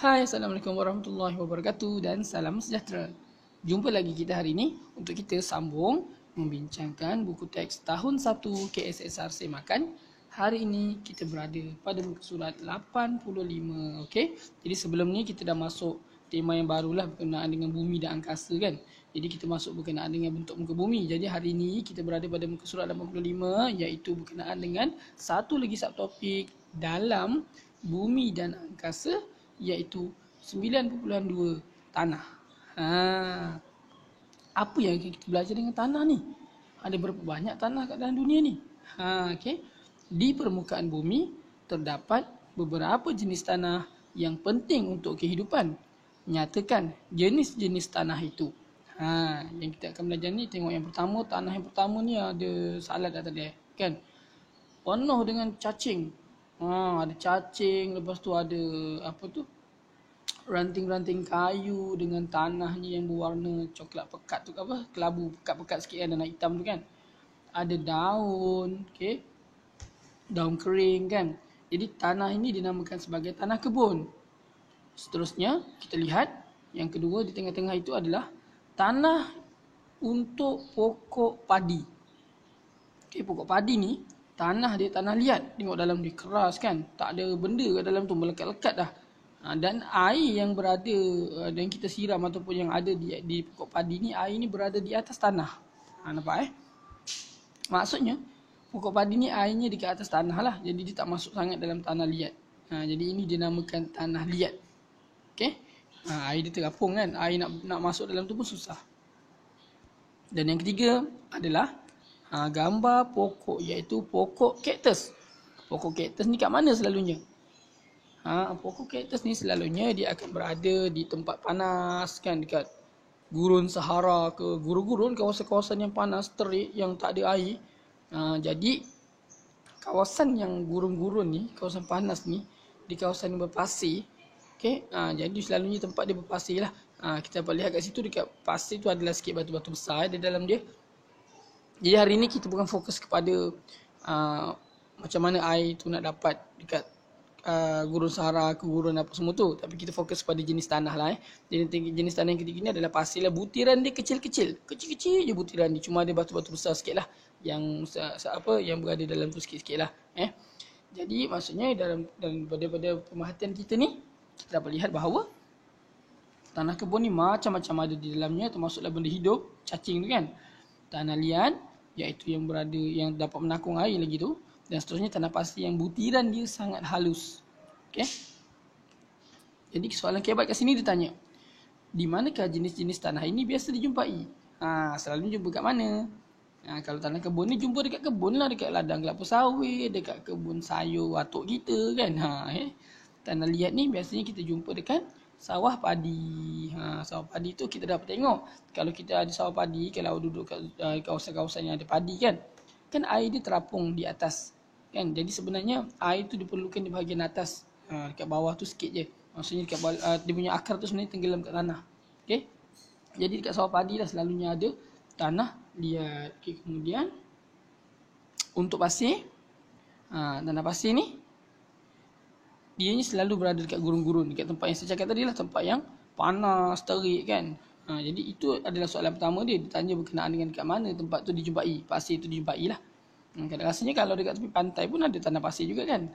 Hai, Assalamualaikum warahmatullahi wabarakatuh dan salam sejahtera. Jumpa lagi kita hari ini untuk kita sambung membincangkan buku teks tahun 1 KSSR Semakan. Hari ini kita berada pada muka surat 85. Okey. Jadi sebelum ni kita dah masuk tema yang barulah berkenaan dengan bumi dan angkasa kan. Jadi kita masuk berkenaan dengan bentuk muka bumi. Jadi hari ini kita berada pada muka surat 85 iaitu berkenaan dengan satu lagi subtopik dalam bumi dan angkasa iaitu 9.2 tanah. Apa yang kita belajar dengan tanah ni? Ada berapa banyak tanah kat dalam dunia ni? Okey. Di permukaan bumi terdapat beberapa jenis tanah yang penting untuk kehidupan. Nyatakan jenis-jenis tanah itu. Yang kita akan belajar ni, tengok yang pertama, tanah yang pertama ni ada salat dah tadi kan. Penuh dengan cacing. Ada cacing, lepas tu ada apa tu? Ranting-ranting kayu dengan tanahnya yang berwarna coklat pekat tu apa? Kelabu pekat-pekat sikit kan, dan hitam tu kan. Ada daun, okey. Daun kering kan. Jadi tanah ini dinamakan sebagai tanah kebun. Seterusnya kita lihat yang kedua di tengah-tengah itu adalah tanah untuk pokok padi. Okey, pokok padi ni tanah dia tanah liat. Tengok dalam dia keras kan. Tak ada benda kat dalam tu, melekat-lekat dah. Dan air yang berada dan kita siram ataupun yang ada di pokok padi ni, air ni berada di atas tanah. Nampak Maksudnya pokok padi ni airnya dekat atas tanah lah. Jadi dia tak masuk sangat dalam tanah liat. Jadi ini dinamakan tanah liat. Okey. Air dia terapung kan. Air nak masuk dalam tu pun susah. Dan yang ketiga adalah gambar pokok iaitu pokok kaktus. Pokok kaktus ni kat mana selalunya? Pokok kaktus ni selalunya dia akan berada di tempat panas kan, dekat gurun Sahara ke gurun-gurun, kawasan-kawasan yang panas, terik, yang tak ada air. Jadi kawasan yang gurun-gurun ni, kawasan panas ni, di kawasan yang berpasir. Okey, jadi selalunya tempat dia berpasir lah. Kita dapat lihat kat situ, dekat pasir tu adalah sikit batu-batu besar di dalam dia. Jadi hari ni kita bukan fokus kepada macam mana air tu nak dapat dekat gurun Sahara ke gurun apa semua tu, tapi kita fokus pada jenis tanah lah. Jadi jenis tanah yang ketiga ni adalah pasir lah. Butiran dia kecil-kecil je butiran dia, cuma ada batu-batu besar sikit lah yang yang berada dalam tu sikit-sikit lah. Jadi maksudnya pada pemerhatian kita ni, kita dapat lihat bahawa tanah kebun ni macam-macam ada di dalamnya, termasuklah benda hidup, cacing tu kan. Tanah liat iaitu yang berada, yang dapat menakung air lagi tu, dan seterusnya tanah pasir yang butiran dia sangat halus. Okey. Jadi soalan kebat kat sini dia tanya, di manakah jenis-jenis tanah ini biasa dijumpai? Selalu jumpa kat mana? Kalau tanah kebun ni jumpa dekat kebun lah, dekat ladang kelapa sawit, dekat kebun sayur watuk kita kan. Tanah liat ni biasanya kita jumpa dekat sawah padi. Sawah padi tu kita dapat tengok. Kalau kita ada sawah padi, kalau duduk kat kawasan-kawasan yang ada padi kan air dia terapung di atas kan. Jadi sebenarnya air tu diperlukan di bahagian atas. Dekat bawah tu sikit je. Maksudnya dekat dia punya akar tu sebenarnya tenggelam kat tanah. Okey. Jadi dekat sawah padi lah selalunya ada tanah liat. Okey, kemudian untuk pasir, tanah pasir ni dia ni selalu berada dekat gurun-gurun, dekat tempat yang saya cakap tadi lah, tempat yang panas, terik kan. Jadi itu adalah soalan pertama dia. Ditanya berkenaan dengan dekat mana tempat tu dijumpai, pasir tu dijumpai lah. Kadang rasanya kalau dekat tepi pantai pun ada tanah pasir juga kan.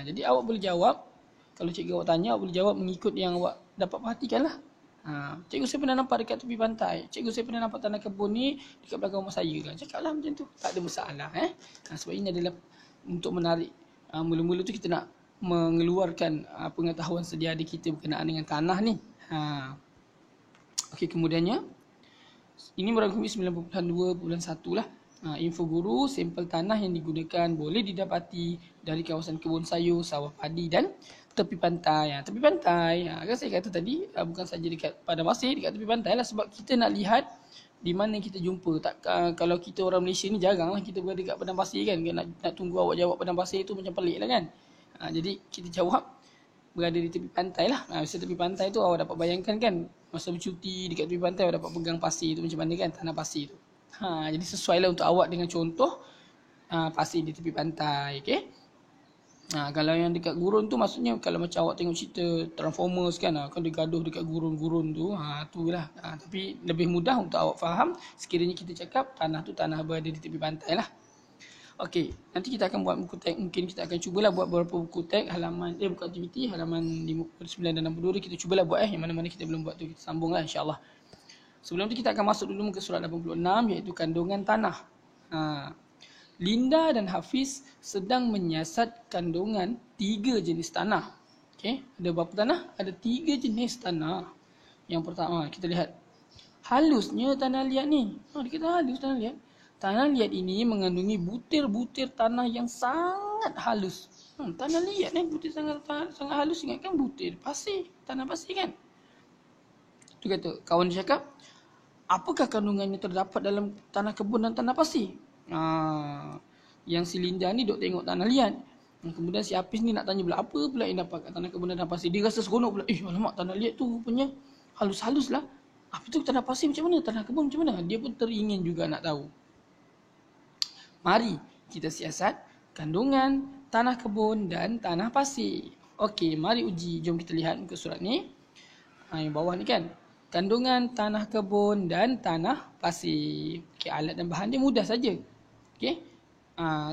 Jadi awak boleh jawab, kalau cikgu awak tanya, awak boleh jawab mengikut yang awak dapat perhatikan lah. Cikgu saya pernah nampak dekat tepi pantai, cikgu saya pernah nampak tanah kebun ni dekat belakang rumah saya kan. Cakaplah macam tu, tak ada masalah. Sebab ini adalah untuk menarik, mula-mula tu kita nak mengeluarkan pengetahuan sedia ada kita berkenaan dengan tanah ni. Okey, kemudiannya ini merangkumi 9.2.1 lah. Info guru, sampel tanah yang digunakan boleh didapati dari kawasan kebun sayur, sawah padi dan tepi pantai. Tepi pantai, kan saya kata tadi, bukan saja dekat padang pasir, dekat tepi pantai lah, sebab kita nak lihat di mana kita jumpa. Kalau kita orang Malaysia ni jarang lah kita berada dekat padang pasir kan. Nak tunggu awak jawab padang pasir tu macam pelik lah kan. Jadi kita jawab berada di tepi pantai lah. Masa tepi pantai tu awak dapat bayangkan kan, masa bercuti dekat tepi pantai awak dapat pegang pasir tu macam mana kan, tanah pasir tu. Jadi sesuai lah untuk awak dengan contoh pasir di tepi pantai. Okay. Kalau yang dekat gurun tu maksudnya kalau macam awak tengok cerita Transformers kan, kan dia gaduh dekat gurun-gurun tu, tu lah. Tapi lebih mudah untuk awak faham sekiranya kita cakap tanah tu tanah berada di tepi pantai lah. Okey, nanti kita akan buat buku teks, mungkin kita akan cubalah buat beberapa buku teks halaman buku aktiviti halaman 59 dan 62 kita cubalah buat yang mana-mana kita belum buat tu kita sambunglah insya-Allah. Sebelum tu kita akan masuk dulu muka surat 86 iaitu kandungan tanah. Linda dan Hafiz sedang menyiasat kandungan 3 jenis tanah. Okey, ada berapa tanah? Ada 3 jenis tanah. Yang pertama, kita lihat halusnya tanah liat ni. Dia kata halus tanah liat. Tanah liat ini mengandungi butir-butir tanah yang sangat halus. Tanah liat ni butir sangat halus, ingatkan butir pasir, tanah pasir kan. Tu kata kawan dia cakap, apakah kandungannya terdapat dalam tanah kebun dan tanah pasir? Yang si Linda ni duk tengok tanah liat. Kemudian si Hafiz ni nak tanya pula apa pula yang dapat kat tanah kebun dan tanah pasir. Dia rasa seronok pula. Alamak, tanah liat tu punya halus-halus lah. Apa tu tanah pasir macam mana? Tanah kebun macam mana? Dia pun teringin juga nak tahu. Mari kita siasat kandungan tanah kebun dan tanah pasir. Okey, mari uji. Jom kita lihat muka surat ni. Yang bawah ni kan. Kandungan tanah kebun dan tanah pasir. Okey, alat dan bahan dia mudah saja. Okey.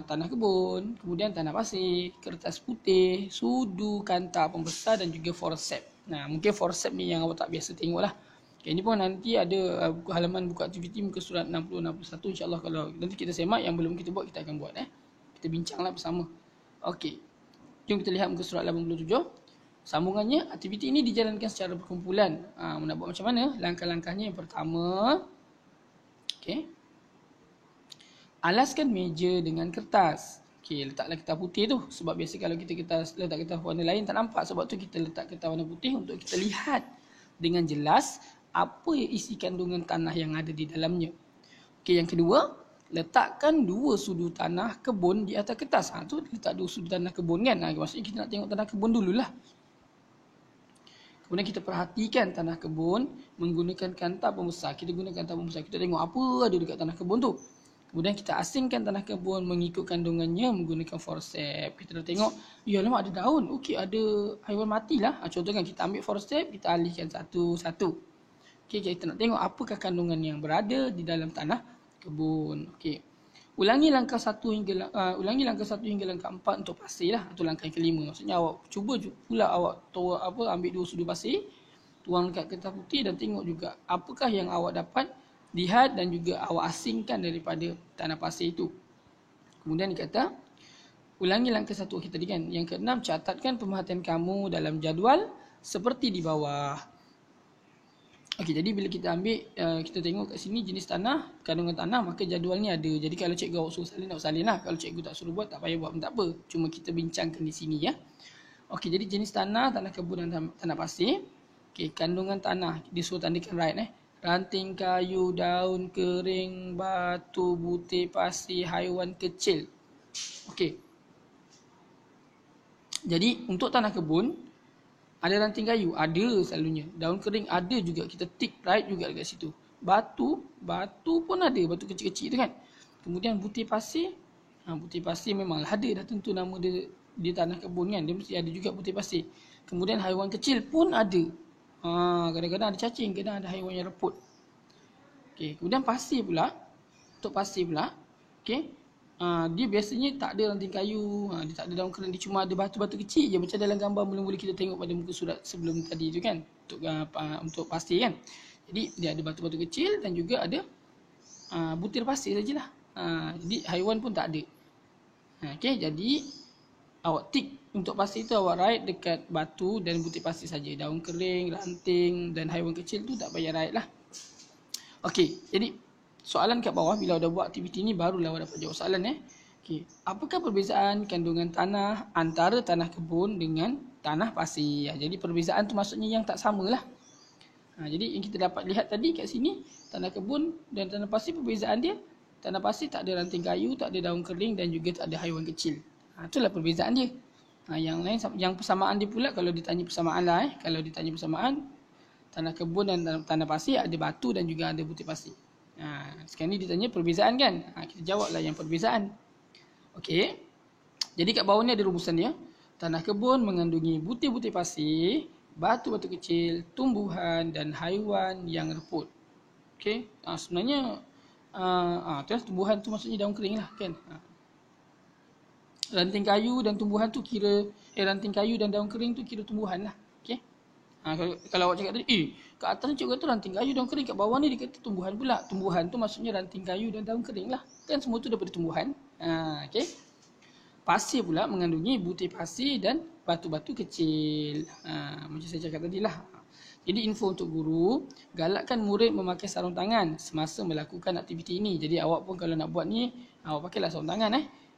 Tanah kebun, kemudian tanah pasir, kertas putih, sudu, kantar pembesar dan juga forceps. Mungkin forceps ni yang awak tak biasa tengok lah. Okay, ini pun nanti ada halaman buku aktiviti muka surat 60-61 insyaAllah. Kalau nanti kita semak, yang belum kita buat kita akan buat. Kita bincanglah bersama. Okey, jom kita lihat muka surat 87. Sambungannya, aktiviti ini dijalankan secara berkumpulan. Nak buat macam mana? Langkah-langkahnya yang pertama, okey, alaskan meja dengan kertas. Okey, letaklah kertas putih tu. Sebab biasa kalau kita letak kertas warna lain tak nampak. Sebab tu kita letak kertas warna putih untuk kita lihat dengan jelas apa isi kandungan tanah yang ada di dalamnya. Okey, yang kedua, letakkan 2 sudu tanah kebun di atas kertas. Tu letak 2 sudu tanah kebun kan. Maksudnya kita nak tengok tanah kebun dululah. Kemudian kita perhatikan tanah kebun menggunakan kantar pembesar. Kita guna kantar pembesar. Kita tengok apa ada dekat tanah kebun tu. Kemudian kita asingkan tanah kebun mengikut kandungannya menggunakan forceps. Kita dah tengok, ya lama ada daun. Okey, ada haiwan mati lah. Contohnya kita ambil forceps, kita alihkan satu-satu. Okey, kita nak tengok apakah kandungan yang berada di dalam tanah kebun. Okey. Ulangi langkah 1 hingga langkah 4 untuk pasir lah. Itu langkah yang kelima. Maksudnya awak cuba pula awak ambil 2 sudu pasir, tuang dekat kertas putih dan tengok juga apakah yang awak dapat lihat dan juga awak asingkan daripada tanah pasir itu. Kemudian dikata, ulangi langkah 1 kita tadi kan. Yang keenam, catatkan pemerhatian kamu dalam jadual seperti di bawah. Okey, jadi bila kita ambil, kita tengok kat sini jenis tanah, kandungan tanah, maka jadual ni ada. Jadi kalau cikgu awak suruh salin, awak salin lah. Kalau cikgu tak suruh buat, tak payah buat pun tak apa. Cuma kita bincangkan di sini ya. Okey, jadi jenis tanah, tanah kebun dan tanah pasir. Okey, kandungan tanah, dia suruh tandakan right ranting kayu, daun kering, batu, butir pasir, haiwan kecil. Okey. Jadi untuk tanah kebun, ada ranting kayu, ada selalunya. Daun kering ada juga, kita tick right juga dekat situ. Batu pun ada, batu kecil-kecil tu kan. Kemudian butir pasir, butir pasir memanglah ada, dah tentu nama dia di tanah kebun kan, dia mesti ada juga butir pasir. Kemudian haiwan kecil pun ada. Kadang-kadang ada cacing, kadang ada haiwan yang reput. Okey, kemudian pasir pula. Untuk pasir pula, okey, dia biasanya tak ada ranting kayu, dia tak ada daun kering, dia cuma ada batu-batu kecil je macam dalam gambar mula-mula kita tengok pada muka surat sebelum tadi tu kan, untuk pasir kan. Jadi dia ada batu-batu kecil dan juga ada butir pasir sajalah. Jadi haiwan pun tak ada. Okey, jadi awak tick untuk pasir tu, awak right dekat batu dan butir pasir saja. Daun kering, ranting dan haiwan kecil tu tak payah right lah. Okey, jadi soalan kat bawah bila dah buat aktiviti ni barulah awak dapat jawab soalan Okey, apakah perbezaan kandungan tanah antara tanah kebun dengan tanah pasir? Jadi perbezaan tu maksudnya yang tak samalah. Jadi yang kita dapat lihat tadi kat sini, tanah kebun dan tanah pasir perbezaan dia, tanah pasir tak ada ranting kayu, tak ada daun kering dan juga tak ada haiwan kecil. Itulah perbezaan dia. Yang lain, yang persamaan dia pula, kalau ditanya persamaan lah kalau ditanya persamaan, tanah kebun dan tanah pasir ada batu dan juga ada butir pasir. Sekarang ni ditanya perbezaan kan. Kita jawablah yang perbezaan. Okey. Jadi kat bawah ni ada rumusan dia. Tanah kebun mengandungi butir-butir pasir, batu-batu kecil, tumbuhan dan haiwan yang reput. Okey, sebenarnya tumbuhan tu maksudnya daun kering lah kan. Ranting kayu dan tumbuhan tu kira ranting kayu dan daun kering tu kira tumbuhan lah. Okey. Kalau awak cakap tadi, kat atas ni cikgu kata ranting kayu daun kering, kat bawah ni dia kata tumbuhan pula. Tumbuhan tu maksudnya ranting kayu dan daun kering lah. Kan semua tu daripada tumbuhan. Okey. Pasir pula mengandungi butir pasir dan batu-batu kecil. Macam saya cakap tadi lah. Jadi info untuk guru, galakkan murid memakai sarung tangan semasa melakukan aktiviti ini. Jadi awak pun kalau nak buat ni, awak pakailah sarung tangan.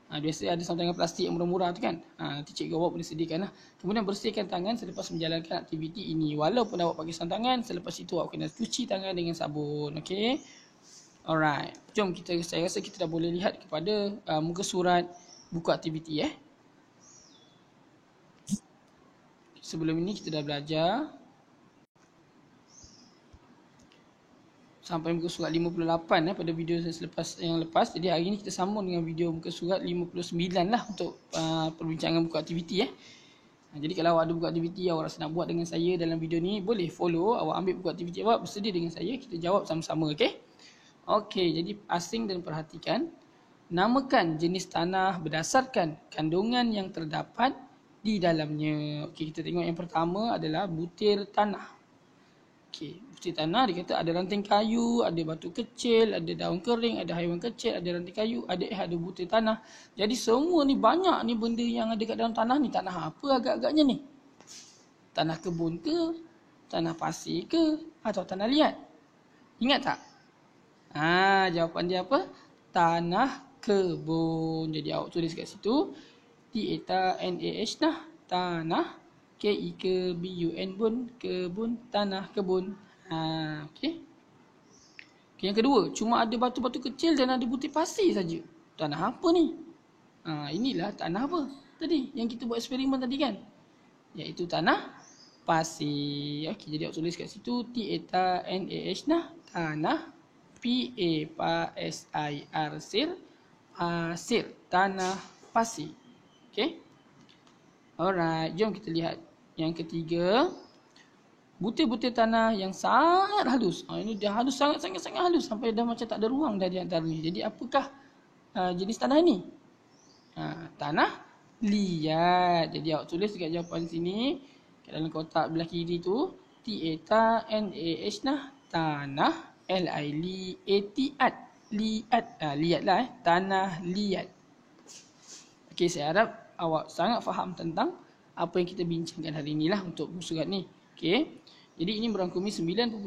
Biasa ada sarung tangan plastik yang murah-murah tu kan. Nanti cikgu awak boleh sediakan lah. Kemudian bersihkan tangan selepas menjalankan aktiviti ini. Walaupun awak pakai sarung tangan, selepas itu awak kena cuci tangan dengan sabun. Okay. Alright. Jom saya rasa kita dah boleh lihat kepada muka surat buku aktiviti. Sebelum ini kita dah belajar sampai muka surat 58 pada video yang lepas. Jadi hari ni kita sambung dengan video muka surat 59 lah untuk perbincangan buku aktiviti. Jadi kalau awak ada buku aktiviti awak rasa nak buat dengan saya dalam video ni, boleh follow, awak ambil buku aktiviti awak, bersedia dengan saya, kita jawab sama-sama. Okey, jadi asing dan perhatikan. Namakan jenis tanah berdasarkan kandungan yang terdapat di dalamnya. Okey, kita tengok yang pertama adalah butir tanah. Okey, butir tanah dia kata ada ranting kayu, ada batu kecil, ada daun kering, ada haiwan kecil, ada ranting kayu, ada butir tanah. Jadi semua ni banyak ni benda yang ada kat dalam tanah ni. Tanah apa agak-agaknya ni? Tanah kebun ke? Tanah pasir ke? Atau tanah liat? Ingat tak? Jawapan dia apa? Tanah kebun. Jadi awak tulis kat situ TANAH nah, tanah, KEKBUN bun, kebun, tanah kebun. Okey. Yang kedua, cuma ada batu-batu kecil dan ada butir pasir saja. Tanah apa ni? Inilah tanah apa tadi yang kita buat eksperimen tadi kan? Iaitu tanah pasir. Okey, jadi awak tulis kat situ TANAH nah, tanah, PASIR, pasir, tanah pasir. Okey. Alright, jom kita lihat yang ketiga. Butir-butir tanah yang sangat halus. Ini dia halus, sangat-sangat halus sampai dah macam tak ada ruang dah di antara ni. Jadi apakah jenis tanah ini? Tanah liat. Jadi awak tulis dekat jawapan sini, kat dalam kotak belah kiri tu, TANAH nah, tanah, LIAT, liat. Liat lah tanah liat. Okey, saya harap awak sangat faham tentang apa yang kita bincangkan hari ni lah untuk muka surat ni. Okey. Jadi ini merangkumi 9.2.1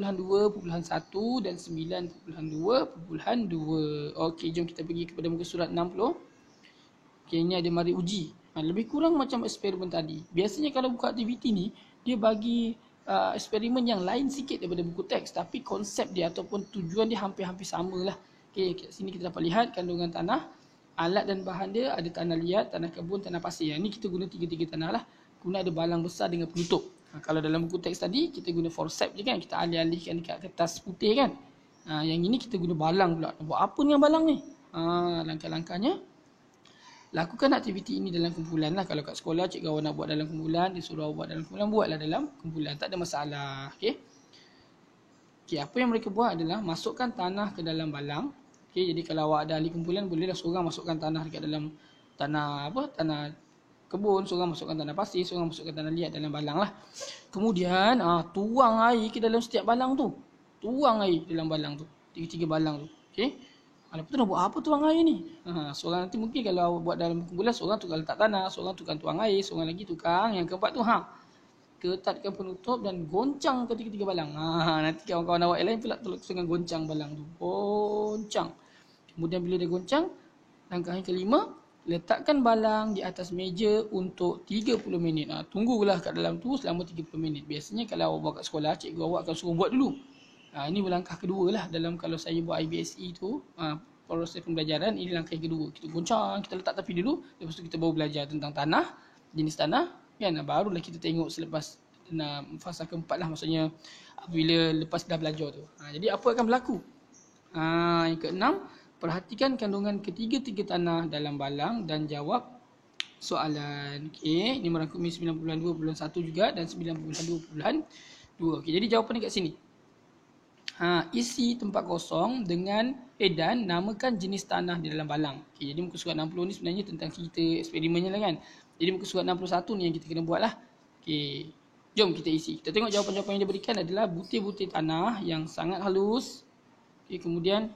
dan 9.2.2. Okey, jom kita pergi kepada muka surat 60. Okey, ini ada mari uji. Lebih kurang macam eksperimen tadi. Biasanya kalau buku aktiviti ni, dia bagi eksperimen yang lain sikit daripada buku teks, tapi konsep dia ataupun tujuan dia hampir-hampir samalah. Okey, kat sini kita dapat lihat kandungan tanah. Alat dan bahan dia ada tanah liat, tanah kebun, tanah pasir. Yang ni kita guna tiga-tiga tanah lah. Kemudian ada balang besar dengan penutup. Kalau dalam buku teks tadi kita guna forceps je kan, kita alih-alihkan dekat kertas putih kan. Yang ini kita guna balang pula. Buat apa ni yang balang ni? Langkah-langkahnya, lakukan aktiviti ini dalam kumpulan lah. Kalau kat sekolah cikgu awak nak buat dalam kumpulan, dia suruh awak buat dalam kumpulan, buatlah dalam kumpulan, tak ada masalah. Okey. Apa yang mereka buat adalah masukkan tanah ke dalam balang. Okey, jadi kalau awak ada ahli kumpulan, bolehlah seorang masukkan tanah dekat dalam tanah kebun, seorang masukkan tanah pasir, seorang masukkan tanah liat dalam balang lah. Kemudian tuang air ke dalam setiap balang tu. Tuang air dalam balang tu. Tiga-tiga balang tu. Okey. Lepas tu nak buat apa tuang air ni? Seorang nanti mungkin kalau awak buat dalam kumpulan, seorang tukang letak tanah, seorang tukang tuang air, seorang lagi tukang yang keempat tu ketatkan penutup dan goncang ketiga-tiga balang. Nanti kawan-kawan awak yang lain pula tolong goncang balang tu. Goncang. Kemudian bila dia goncang, langkah yang kelima, letakkan balang di atas meja untuk 30 minit. Tunggulah kat dalam tu selama 30 minit. Biasanya kalau awak buat kat sekolah, cikgu awak akan suruh buat dulu. Ini langkah kedua lah dalam kalau saya buat IBSE tu, proses pembelajaran, ini langkah yang kedua. Kita goncang, kita letak tepi dulu, lepas tu kita baru belajar tentang tanah, jenis tanah, kan? Barulah kita tengok selepas fasa keempat lah, maksudnya bila lepas dah belajar tu. Jadi apa akan berlaku? Yang keenam, perhatikan kandungan ketiga-tiga tanah dalam balang dan jawab soalan. Okey, ini merangkumi 9.2.1 juga dan 9.2.2. Okey, jadi jawapan dekat sini. Isi tempat kosong dengan dan namakan jenis tanah di dalam balang. Okey, jadi muka surat 60 ni sebenarnya tentang kita eksperimennya lah kan. Jadi muka surat 61 ni yang kita kena buat lah. Okey, jom kita isi. Kita tengok jawapan-jawapan yang diberikan adalah butir-butir tanah yang sangat halus. Okey, kemudian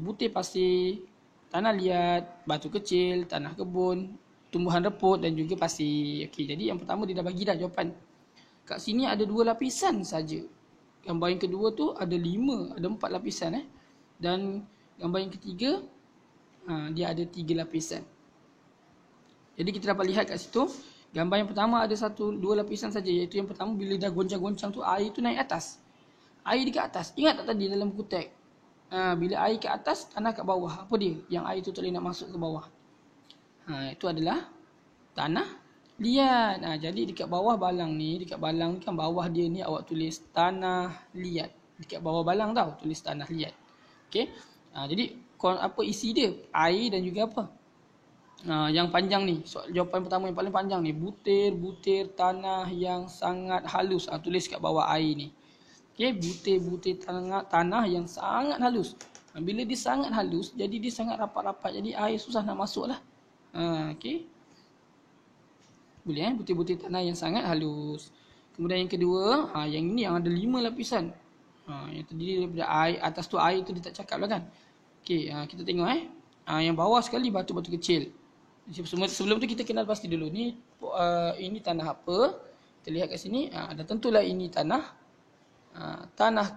butir pasir, tanah liat, batu kecil, tanah kebun, tumbuhan reput dan juga pasir. Okey, jadi yang pertama dia dah bagi dah jawapan. Kat sini ada 2 lapisan saja. Gambar yang kedua tu ada 4 lapisan Dan gambar yang ketiga dia ada 3 lapisan. Jadi kita dapat lihat kat situ, gambar yang pertama ada 2 lapisan saja, iaitu yang pertama bila dah goncang-goncang tu air tu naik atas. Air dekat atas. Ingat tak tadi dalam buku teks? Bila air ke atas, tanah kat bawah. Apa dia? Yang air tu tak boleh nak masuk ke bawah. Itu adalah tanah liat. Jadi dekat bawah balang ni, dekat balang ni kan bawah dia ni awak tulis tanah liat. Dekat bawah balang tau tulis tanah liat. Okey. Jadi apa isi dia? Air dan juga apa? Yang panjang ni. Jawapan pertama yang paling panjang ni, butir-butir tanah yang sangat halus. Tulis kat bawah air ni. Okey, butir-butir tanah yang sangat halus. Bila dia sangat halus, jadi dia sangat rapat-rapat. Jadi air susah nak masuk lah. Okey. Boleh butir-butir tanah yang sangat halus. Kemudian yang kedua, yang ini yang ada 5 lapisan. Yang terdiri daripada air, atas tu air tu dia tak cakap lah kan. Okey, kita tengok yang bawah sekali batu-batu kecil. Sebelum tu kita kenal pasti dulu ni ini tanah apa? Kita lihat kat sini, dah tentulah ini tanah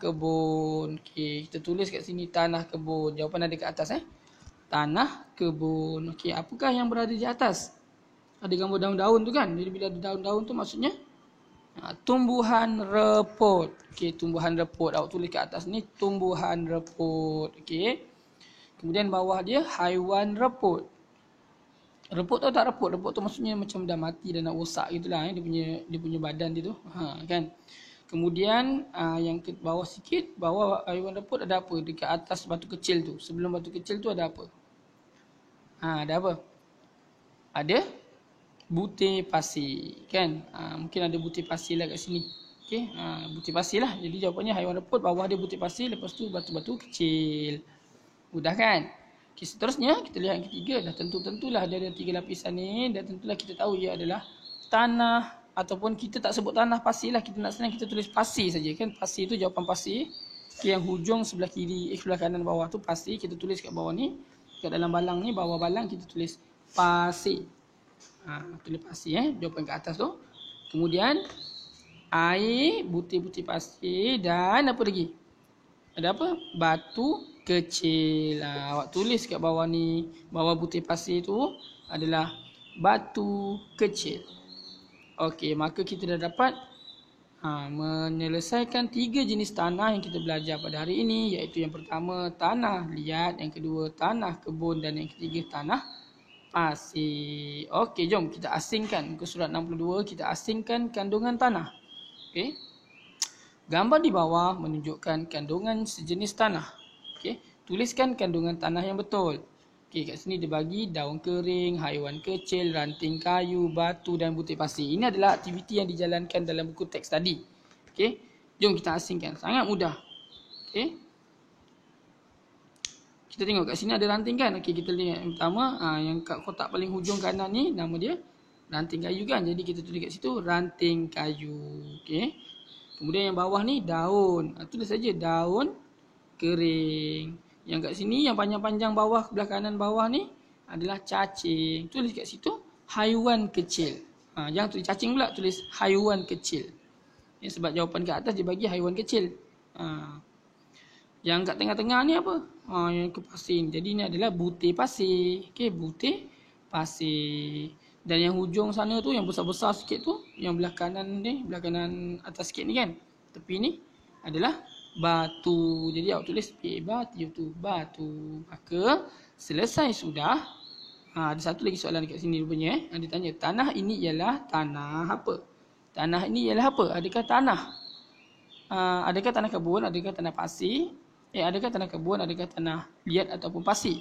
kebun. Okey, kita tulis kat sini tanah kebun. Jawapan ada kat atas Tanah kebun. Okey, apakah yang berada di atas? Ada gambar daun-daun tu kan. Jadi bila ada daun-daun tu maksudnya tumbuhan reput. Okey, tumbuhan reput. Awak tulis kat atas ni tumbuhan reput. Okey. Kemudian bawah dia haiwan reput. Reput tu tak reput. Reput tu maksudnya macam dah mati, dah nak rosak gitulah dia punya badan dia tu. Kan. Kemudian yang ke bawah sikit, bawah haiwan reput ada apa? Dekat atas batu kecil tu. Sebelum batu kecil tu ada apa? Ada apa? Ada butir pasir kan. Mungkin ada butir pasir lah kat sini. Okey, butir pasir lah. Jadi jawapannya haiwan reput, bawah dia butir pasir, lepas tu batu-batu kecil. Mudah kan? Okey, seterusnya kita lihat yang ketiga. Dah tentulah dia ada 3 lapisan ni. Dah tentulah kita tahu ia adalah tanah, ataupun kita tak sebut tanah, pasir lah. Kita nak senang kita tulis pasir saja kan. Pasir tu jawapan pasir. Okay, yang hujung sebelah kiri, sebelah kanan bawah tu pasir. Kita tulis kat bawah ni. Kat dalam balang ni, bawah balang kita tulis pasir. Tulis pasir jawapan kat atas tu. Kemudian air, butir-butir pasir dan apa lagi? Ada apa? Batu kecil. Awak tulis kat bawah ni, bawah butir pasir tu adalah batu kecil. Okey, maka kita dah dapat menyelesaikan 3 jenis tanah yang kita belajar pada hari ini, iaitu yang pertama tanah liat, yang kedua tanah kebun dan yang ketiga tanah pasir. Okey, jom kita asingkan muka surat 62, kita asingkan kandungan tanah. Okey. Gambar di bawah menunjukkan kandungan sejenis tanah. Okey, tuliskan kandungan tanah yang betul. Okey, kat sini dia bagi daun kering, haiwan kecil, ranting kayu, batu dan butir pasir. Ini adalah aktiviti yang dijalankan dalam buku teks tadi. Okey, jom kita asingkan. Sangat mudah. Okey. Kita tengok kat sini ada ranting kan. Okey, kita lihat yang pertama, yang kat kotak paling hujung kanan ni nama dia ranting kayu kan. Jadi kita tulis kat situ ranting kayu. Okey. Kemudian yang bawah ni daun. Tulis saja daun kering. Yang kat sini yang panjang-panjang bawah, belah kanan bawah ni adalah cacing. Tulis kat situ haiwan kecil. Jangan tulis cacing pula, tulis haiwan kecil. Sebab jawapan kat atas dia bagi haiwan kecil. Yang kat tengah-tengah ni apa? Yang ke pasir ni. Jadi ni adalah butir pasir. Okey, butir pasir. Dan yang hujung sana tu, yang besar-besar sikit tu, yang belah kanan ni, belah kanan atas sikit ni kan, tepi ni adalah batu. Jadi awak tulis batu tu, batu. Maka selesai sudah. Ada satu lagi soalan dekat sini rupanya. Dia tanya, tanah ini ialah tanah apa? Tanah ini ialah apa? Adakah tanah? Adakah tanah kebun? Adakah tanah pasir? Adakah tanah kebun? Adakah tanah liat ataupun pasir?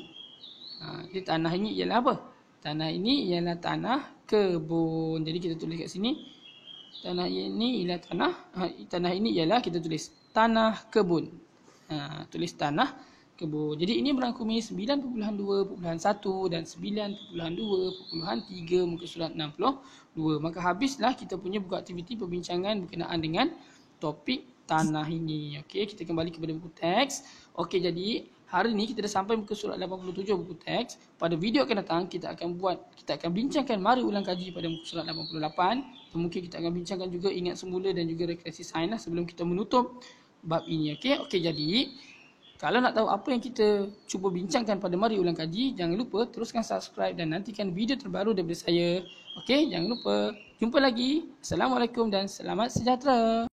Jadi tanah ini ialah apa? Tanah ini ialah tanah kebun. Jadi kita tulis kat sini. Tanah ini ialah tanah ini ialah kita tulis tanah kebun. Tulis tanah kebun. Jadi ini merangkumi 9.2.1 dan 9.2.3 muka surat 62. Maka habislah kita punya buku aktiviti perbincangan berkenaan dengan topik tanah ini. Okey, kita kembali kepada buku teks. Okey, jadi hari ini kita dah sampai muka surat 87 buku teks. Pada video akan datang kita akan bincangkan mari ulang kaji pada muka surat 88. Dan mungkin kita akan bincangkan juga ingat semula dan juga refleksi sains sebelum kita menutup bab ini. Okey, jadi kalau nak tahu apa yang kita cuba bincangkan pada mari ulang kaji, jangan lupa teruskan subscribe dan nantikan video terbaru daripada saya. Okey, jangan lupa. Jumpa lagi. Assalamualaikum dan selamat sejahtera.